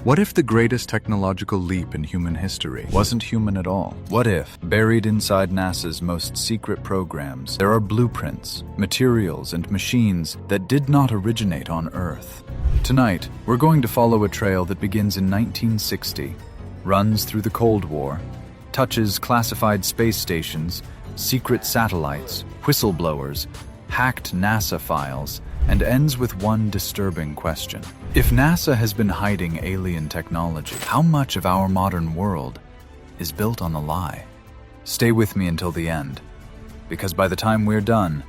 What if the greatest technological leap in human history wasn't human at all? What if, buried inside NASA's most secret programs, there are blueprints, materials, and machines that did not originate on Earth? Tonight, we're going to follow a trail that begins in 1960, runs through the Cold War, touches classified space stations, secret satellites, whistleblowers, hacked NASA files, and ends with one disturbing question. If NASA has been hiding alien technology, how much of our modern world is built on a lie? Stay with me until the end, because by the time we're done,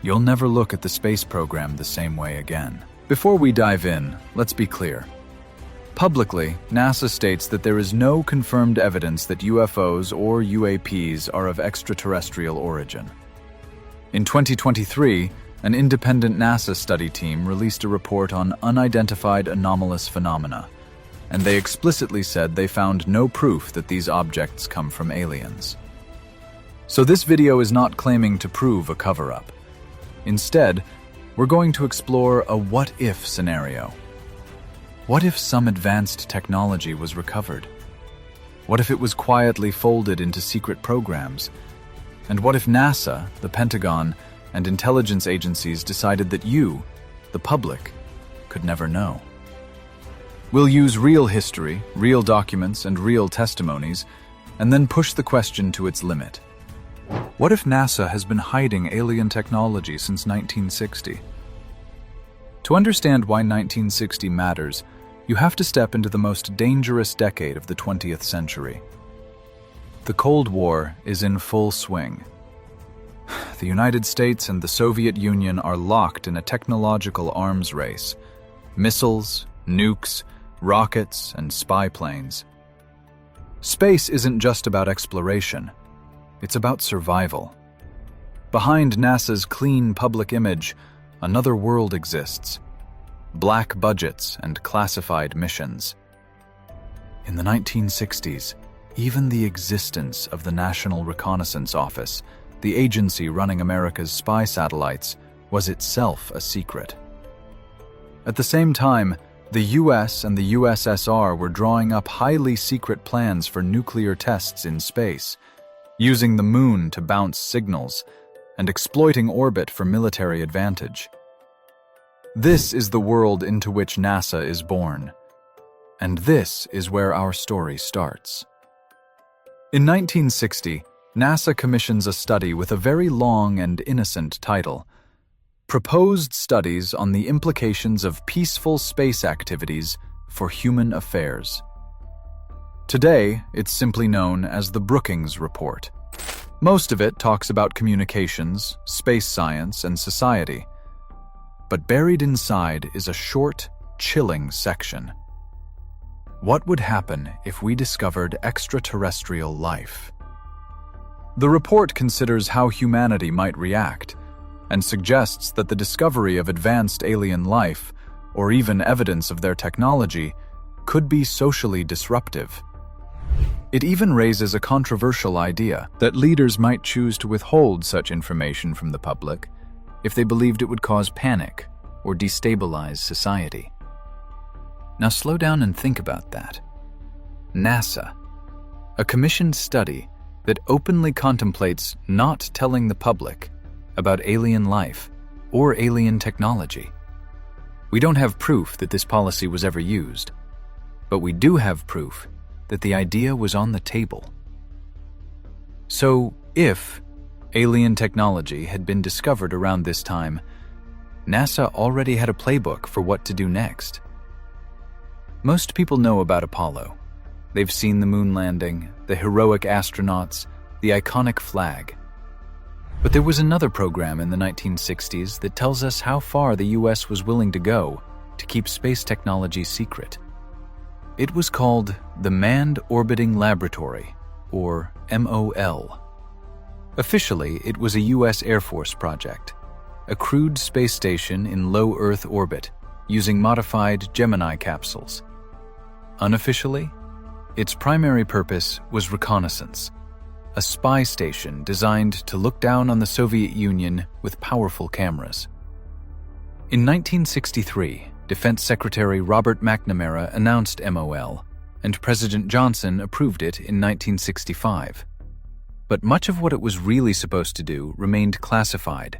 you'll never look at the space program the same way again. Before we dive in, let's be clear. Publicly, NASA states that there is no confirmed evidence that UFOs or UAPs are of extraterrestrial origin. In 2023, an independent NASA study team released a report on unidentified anomalous phenomena, and they explicitly said they found no proof that these objects come from aliens. So this video is not claiming to prove a cover-up. Instead, we're going to explore a what-if scenario. What if some advanced technology was recovered? What if it was quietly folded into secret programs? And what if NASA, the Pentagon, and intelligence agencies decided that you, the public, could never know? We'll use real history, real documents, and real testimonies, and then push the question to its limit. What if NASA has been hiding alien technology since 1960? To understand why 1960 matters, you have to step into the most dangerous decade of the 20th century. The Cold War is in full swing. The United States and the Soviet Union are locked in a technological arms race. Missiles, nukes, rockets, and spy planes. Space isn't just about exploration. It's about survival. Behind NASA's clean public image, another world exists. Black budgets and classified missions. In the 1960s, even the existence of the National Reconnaissance Office, the agency running America's spy satellites, was itself a secret. At the same time, the US and the USSR were drawing up highly secret plans for nuclear tests in space, using the moon to bounce signals, and exploiting orbit for military advantage. This is the world into which NASA is born, and this is where our story starts. In 1960, NASA commissions a study with a very long and innocent title: Proposed Studies on the Implications of Peaceful Space Activities for Human Affairs. Today, it's simply known as the Brookings Report. Most of it talks about communications, space science, and society. But buried inside is a short, chilling section. What would happen if we discovered extraterrestrial life? The report considers how humanity might react, and suggests that the discovery of advanced alien life, or even evidence of their technology, could be socially disruptive. It even raises a controversial idea that leaders might choose to withhold such information from the public if they believed it would cause panic or destabilize society. Now slow down and think about that. NASA, a commissioned study that openly contemplates not telling the public about alien life or alien technology. We don't have proof that this policy was ever used, but we do have proof that the idea was on the table. So, if alien technology had been discovered around this time, NASA already had a playbook for what to do next. Most people know about Apollo. They've seen the moon landing, the heroic astronauts, the iconic flag. But there was another program in the 1960s that tells us how far the US was willing to go to keep space technology secret. It was called the Manned Orbiting Laboratory, or MOL. Officially, it was a US Air Force project, a crewed space station in low Earth orbit using modified Gemini capsules. Unofficially, its primary purpose was reconnaissance, a spy station designed to look down on the Soviet Union with powerful cameras. In 1963, Defense Secretary Robert McNamara announced MOL, and President Johnson approved it in 1965. But much of what it was really supposed to do remained classified,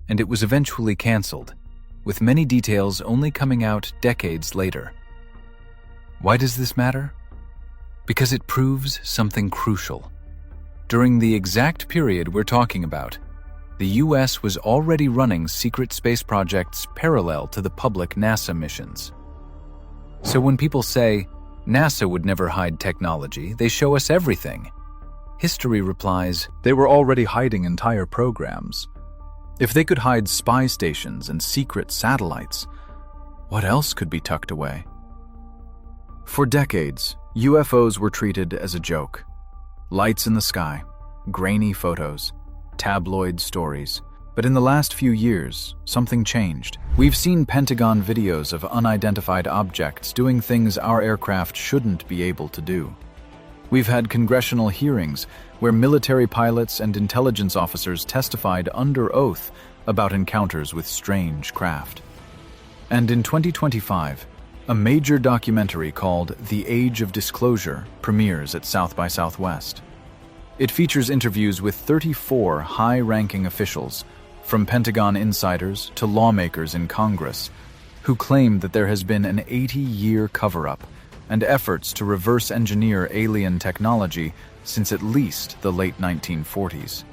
and it was eventually canceled, with many details only coming out decades later. Why does this matter? Because it proves something crucial. During the exact period we're talking about, the US was already running secret space projects parallel to the public NASA missions. So when people say, NASA would never hide technology, they show us everything, history replies, they were already hiding entire programs. If they could hide spy stations and secret satellites, what else could be tucked away? For decades, UFOs were treated as a joke. Lights in the sky, grainy photos, tabloid stories. But in the last few years, something changed. We've seen Pentagon videos of unidentified objects doing things our aircraft shouldn't be able to do. We've had congressional hearings where military pilots and intelligence officers testified under oath about encounters with strange craft. And in 2025, a major documentary called The Age of Disclosure premieres at South by Southwest. It features interviews with 34 high-ranking officials, from Pentagon insiders to lawmakers in Congress, who claim that there has been an 80-year cover-up and efforts to reverse engineer alien technology since at least the late 1940s.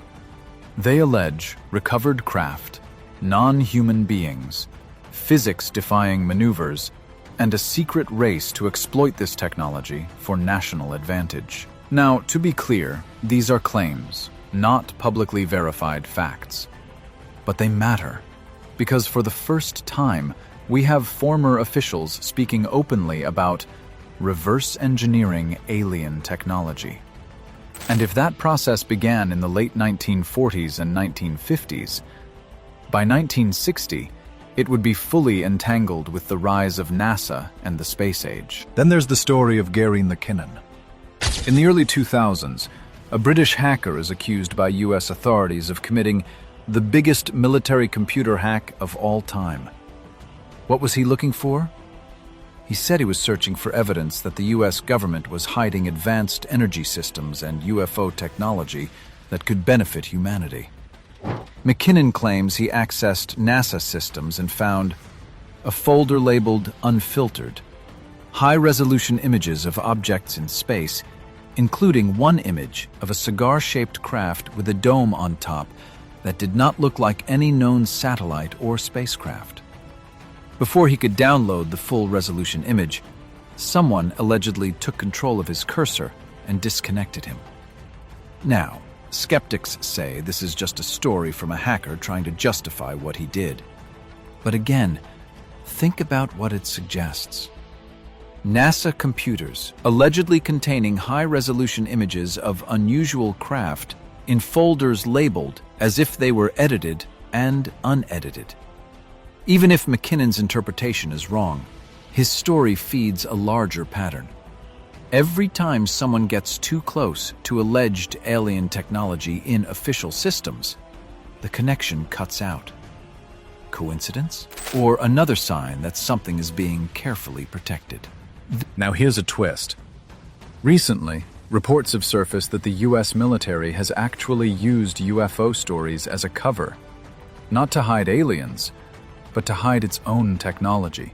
They allege recovered craft, non-human beings, physics-defying maneuvers, and a secret race to exploit this technology for national advantage. Now, to be clear, these are claims, not publicly verified facts. But they matter, because for the first time, we have former officials speaking openly about reverse engineering alien technology. And if that process began in the late 1940s and 1950s, by 1960, it would be fully entangled with the rise of NASA and the space age. Then there's the story of Gary McKinnon. In the early 2000s, a British hacker is accused by US authorities of committing the biggest military computer hack of all time. What was he looking for? He said he was searching for evidence that the US government was hiding advanced energy systems and UFO technology that could benefit humanity. McKinnon claims he accessed NASA systems and found a folder labeled Unfiltered, high-resolution images of objects in space, including one image of a cigar-shaped craft with a dome on top that did not look like any known satellite or spacecraft. Before he could download the full-resolution image, someone allegedly took control of his cursor and disconnected him. Now, skeptics say this is just a story from a hacker trying to justify what he did. But again, think about what it suggests. NASA computers, allegedly containing high-resolution images of unusual craft in folders labeled as if they were edited and unedited. Even if McKinnon's interpretation is wrong, his story feeds a larger pattern. Every time someone gets too close to alleged alien technology in official systems, the connection cuts out. Coincidence? Or another sign that something is being carefully protected? Now here's a twist. Recently, reports have surfaced that the US military has actually used UFO stories as a cover, not to hide aliens, but to hide its own technology.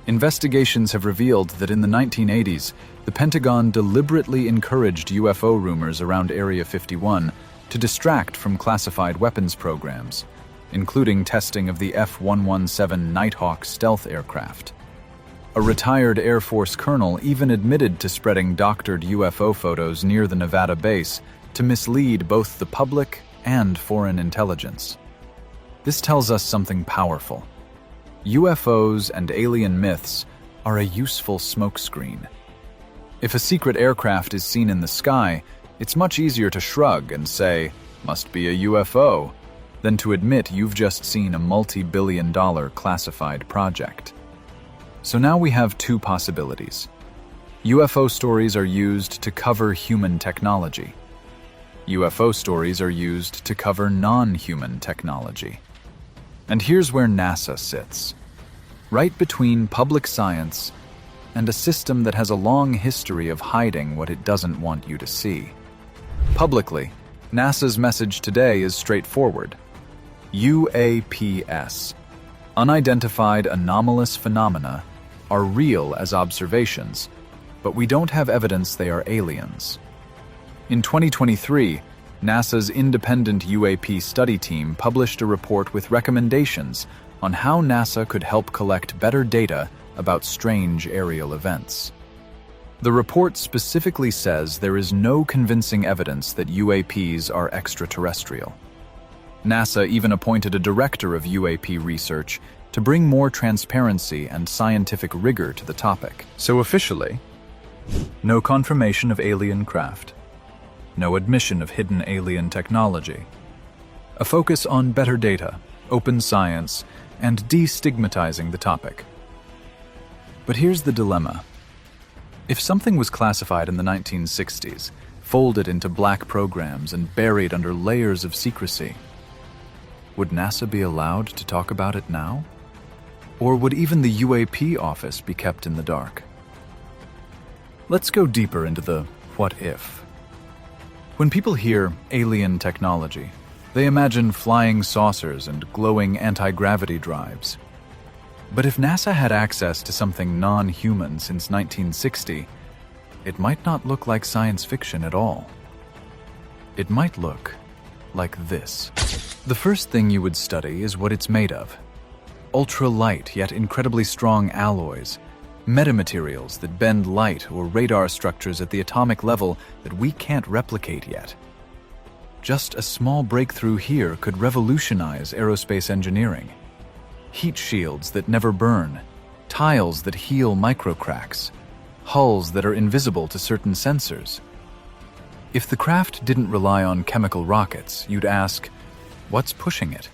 Investigations have revealed that in the 1980s, the Pentagon deliberately encouraged UFO rumors around Area 51 to distract from classified weapons programs, including testing of the F-117 Nighthawk stealth aircraft. A retired Air Force colonel even admitted to spreading doctored UFO photos near the Nevada base to mislead both the public and foreign intelligence. This tells us something powerful. UFOs and alien myths are a useful smokescreen. If a secret aircraft is seen in the sky, it's much easier to shrug and say, "Must be a UFO," than to admit you've just seen a multi-billion-dollar classified project. So now we have two possibilities. UFO stories are used to cover human technology. UFO stories are used to cover non-human technology. And here's where NASA sits. right between public science and a system that has a long history of hiding what it doesn't want you to see. Publicly, NASA's message today is straightforward. UAPs, unidentified anomalous phenomena, are real as observations, but we don't have evidence they are aliens. In 2023, NASA's independent UAP study team published a report with recommendations on how NASA could help collect better data about strange aerial events. The report specifically says there is no convincing evidence that UAPs are extraterrestrial. NASA even appointed a director of UAP research to bring more transparency and scientific rigor to the topic. So officially, no confirmation of alien craft, no admission of hidden alien technology, a focus on better data, open science, and destigmatizing the topic. But here's the dilemma. If something was classified in the 1960s, folded into black programs and buried under layers of secrecy, would NASA be allowed to talk about it now? Or would even the UAP office be kept in the dark? Let's go deeper into the what if. When people hear alien technology, they imagine flying saucers and glowing anti-gravity drives. But if NASA had access to something non-human since 1960, it might not look like science fiction at all. It might look like this. The first thing you would study is what it's made of. Ultra-light yet incredibly strong alloys, metamaterials that bend light or radar structures at the atomic level that we can't replicate yet. Just a small breakthrough here could revolutionize aerospace engineering. Heat shields that never burn, tiles that heal microcracks, hulls that are invisible to certain sensors. If the craft didn't rely on chemical rockets, you'd ask, what's pushing it?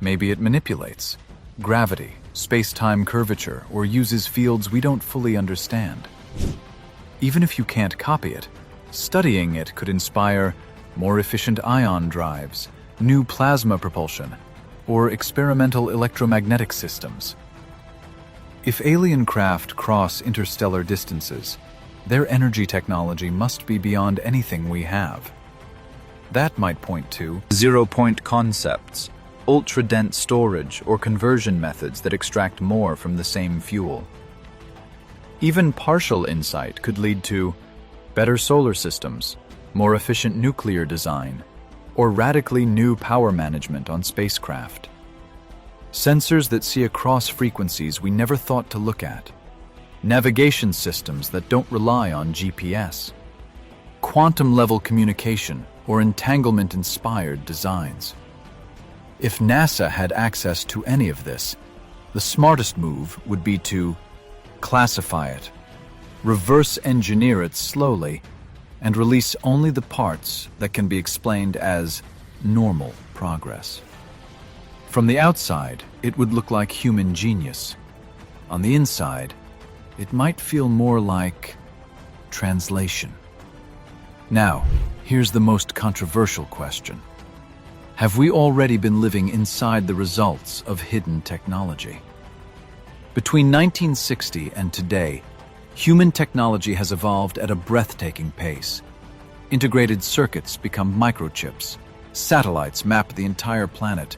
Maybe it manipulates gravity, space-time curvature, or uses fields we don't fully understand. Even if you can't copy it, studying it could inspire more efficient ion drives, new plasma propulsion, or experimental electromagnetic systems. If alien craft cross interstellar distances, their energy technology must be beyond anything we have. That might point to zero-point concepts, ultra-dense storage, or conversion methods that extract more from the same fuel. Even partial insight could lead to better solar systems, more efficient nuclear design, or radically new power management on spacecraft. Sensors that see across frequencies we never thought to look at. Navigation systems that don't rely on GPS. Quantum-level communication or entanglement-inspired designs. If NASA had access to any of this, the smartest move would be to classify it, reverse engineer it slowly, and release only the parts that can be explained as normal progress. From the outside, it would look like human genius. On the inside, it might feel more like translation. Now, here's the most controversial question. Have we already been living inside the results of hidden technology? Between 1960 and today, human technology has evolved at a breathtaking pace. Integrated circuits become microchips. Satellites map the entire planet.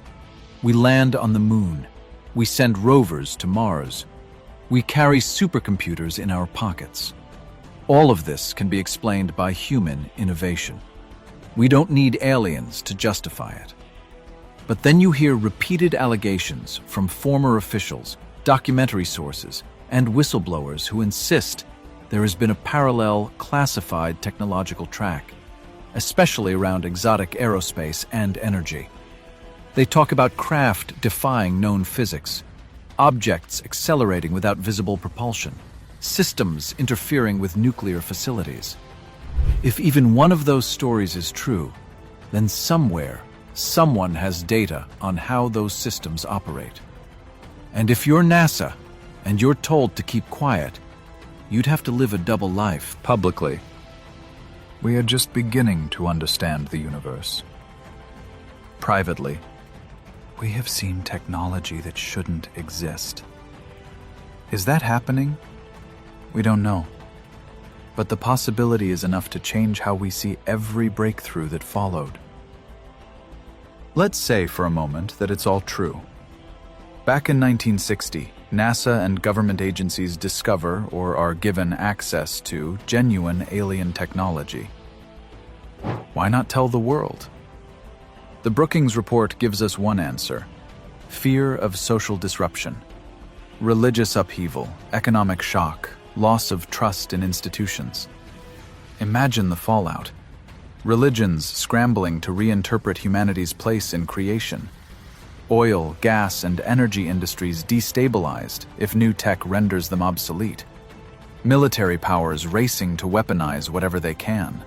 We land on the moon. We send rovers to Mars. We carry supercomputers in our pockets. All of this can be explained by human innovation. We don't need aliens to justify it. But then you hear repeated allegations from former officials, documentary sources, and whistleblowers who insist there has been a parallel, classified technological track, especially around exotic aerospace and energy. They talk about craft defying known physics, objects accelerating without visible propulsion, systems interfering with nuclear facilities. If even one of those stories is true, then somewhere, someone has data on how those systems operate. And if you're NASA, and you're told to keep quiet, you'd have to live a double life. Publicly, we are just beginning to understand the universe. Privately, we have seen technology that shouldn't exist. Is that happening? We don't know. But the possibility is enough to change how we see every breakthrough that followed. Let's say for a moment that it's all true. Back in 1960, NASA and government agencies discover or are given access to genuine alien technology. Why not tell the world? The Brookings Report gives us one answer: fear of social disruption, religious upheaval, economic shock, loss of trust in institutions. Imagine the fallout. Religions scrambling to reinterpret humanity's place in creation. Oil, gas, and energy industries destabilized if new tech renders them obsolete. Military powers racing to weaponize whatever they can.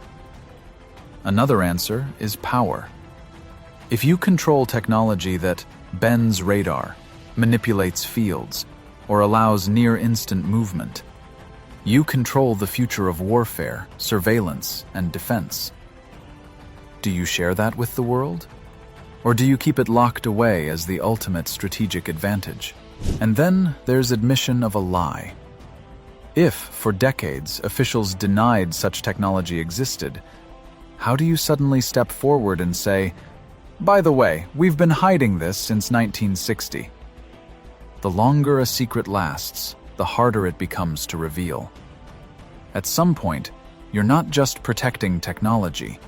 Another answer is power. If you control technology that bends radar, manipulates fields, or allows near-instant movement, you control the future of warfare, surveillance, and defense. Do you share that with the world? Or do you keep it locked away as the ultimate strategic advantage? And then there's admission of a lie. If, for decades, officials denied such technology existed, how do you suddenly step forward and say, "By the way, we've been hiding this since 1960. The longer a secret lasts, the harder it becomes to reveal. At some point, you're not just protecting technology.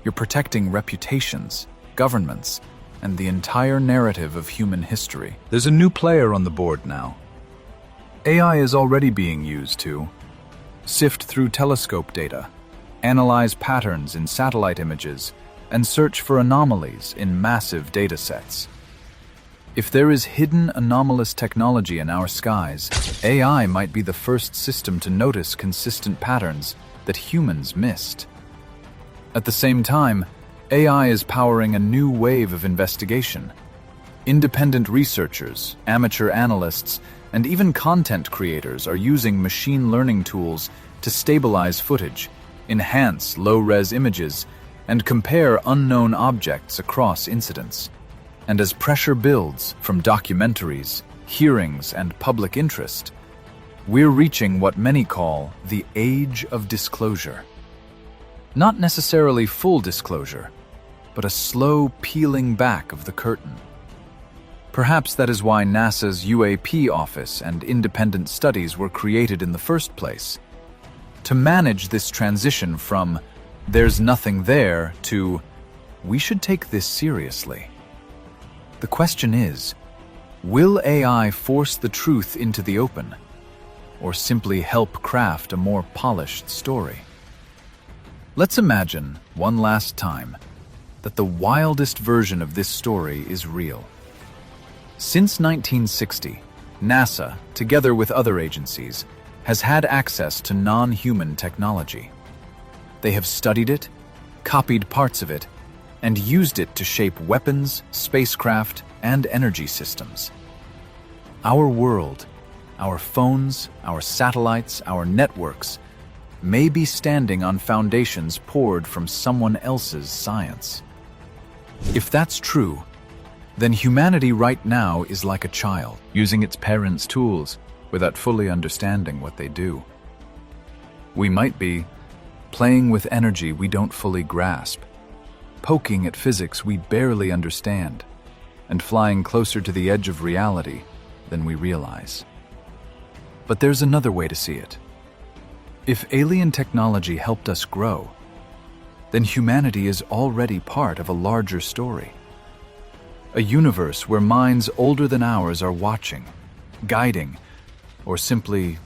You're protecting reputations, governments, and the entire narrative of human history. There's a new player on the board now. AI is already being used to sift through telescope data, analyze patterns in satellite images, and search for anomalies in massive data sets. If there is hidden anomalous technology in our skies, AI might be the first system to notice consistent patterns that humans missed. At the same time, AI is powering a new wave of investigation. Independent researchers, amateur analysts, and even content creators are using machine learning tools to stabilize footage, enhance low-res images, and compare unknown objects across incidents. And as pressure builds from documentaries, hearings, and public interest, we're reaching what many call the age of disclosure. Not necessarily full disclosure, but a slow peeling back of the curtain. Perhaps that is why NASA's UAP office and independent studies were created in the first place, to manage this transition from "there's nothing there" to "we should take this seriously." The question is, will AI force the truth into the open, or simply help craft a more polished story? Let's imagine, one last time, that the wildest version of this story is real. Since 1960, NASA, together with other agencies, has had access to non-human technology. They have studied it, copied parts of it, and used it to shape weapons, spacecraft, and energy systems. Our world, our phones, our satellites, our networks, may be standing on foundations poured from someone else's science. If that's true, then humanity right now is like a child, using its parents' tools without fully understanding what they do. We might be playing with energy we don't fully grasp, poking at physics we barely understand, and flying closer to the edge of reality than we realize. But there's another way to see it. If alien technology helped us grow, then humanity is already part of a larger story. A universe where minds older than ours are watching, guiding, or simply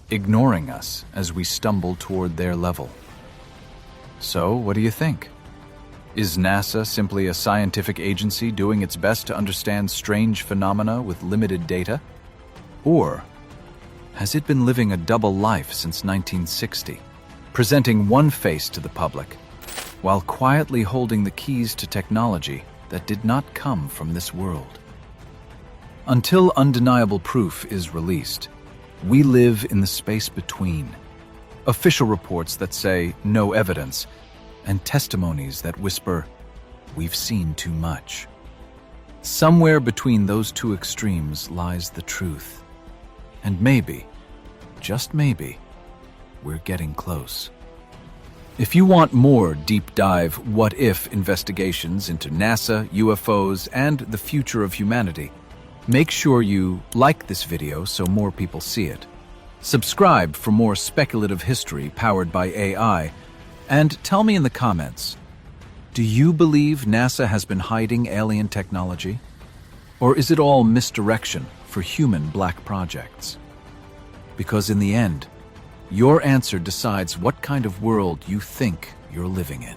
ignoring us as we stumble toward their level. So, what do you think? Is NASA simply a scientific agency doing its best to understand strange phenomena with limited data? Or has it been living a double life since 1960, presenting one face to the public, while quietly holding the keys to technology that did not come from this world? Until undeniable proof is released, we live in the space between. Official reports that say no evidence, and testimonies that whisper, "We've seen too much." Somewhere between those two extremes lies the truth. And maybe, just maybe, we're getting close. If you want more deep dive what-if investigations into NASA, UFOs, and the future of humanity, make sure you like this video so more people see it. Subscribe for more speculative history powered by AI, and tell me in the comments, do you believe NASA has been hiding alien technology? Or is it all misdirection for human black projects? Because in the end, your answer decides what kind of world you think you're living in.